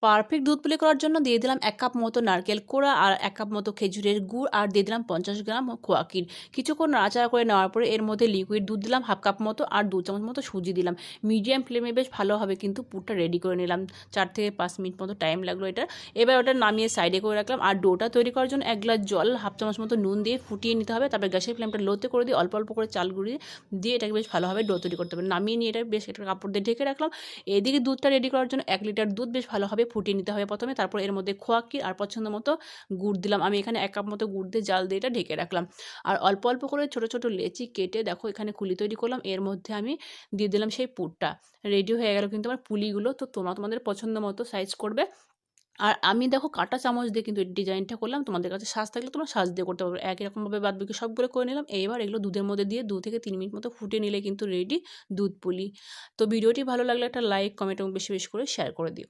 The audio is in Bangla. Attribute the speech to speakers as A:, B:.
A: পারফেক্ট দুধ পুলি করার জন্য দিয়ে দিলাম 1 কাপ মতো নারকেল কোড়া আর 1 কাপ মতো খেজুরের গুড় আর দিয়ে দিলাম 50 গ্রাম খোয়া ক্ষীর। কিছুক্ষণ নাড়াচাড়া করে নেওয়ার পরে এর মধ্যে লিকুইড দুধ দিলাম 1/2 কাপ মতো আর 2 চামচ মতো সুজি দিলাম। মিডিয়াম ফ্লেমে বেশ ভালোভাবে কিন্তু পুরটা রেডি করে নিলাম। 4 থেকে 5 মিনিট মতো টাইম লাগলো এটা। এবার ওটা নামিয়ে সাইডে করে রাখলাম। আর ডোটা তৈরি করার জন্য 1 গ্লাস জল, 1/2 চামচ মতো নুন দিয়ে ফুটিয়ে নিতে হবে। তারপরে গ্যাসের ফ্লেমটা লোতে করে দিয়ে অল্প অল্প করে চাল গুঁড়ি দিয়ে এটাকে বেশ ভালোভাবে ডো তৈরি করতে হবে। নামিয়ে নিয়ে এটা বেশ একটা কাপড় দিয়ে ঢেকে রাখলাম। এদিকে দুধটা রেডি করার জন্য 1 লিটার দুধ বেশ ভালোভাবে ফুটিয়ে নিতে হবে প্রথমে। তারপর এর মধ্যে খোয়া ক্ষীর আর পছন্দ মতো গুড় দিলাম। আমি এখানে 1 কাপ মতো গুড় দিয়ে জাল দিয়ে এটা ঢেকে রাখলাম। আর অল্প অল্প করে ছোট ছোট লেচি কেটে দেখো এখানে কুলি তৈরি করলাম। এর মধ্যে আমি দিয়ে দিলাম সেই পুরটা। রেডি হয়ে গেল কিন্তু আমার পুলিগুলো। তো তোমরা তোমাদের পছন্দ মতো সাইজ করবে। আর আমি দেখো কাঁটা চামচ দিয়ে কিন্তু এই ডিজাইনটা করলাম। তোমাদের কাছে সাজ থাকলে তোমরা সাজ দিয়ে করতে পারবে। একই রকমভাবে বাদবাকি সবগুলো করে নিলাম। এবার এগুলো দুধের মধ্যে দিয়ে 2 থেকে 3 মিনিট মতো ফুটিয়ে নিলে কিন্তু রেডি দুধ পুলি। তো ভিডিওটি ভালো লাগলে একটা লাইক, কমেন্ট এবং বেশি বেশি করে শেয়ার করে দিও।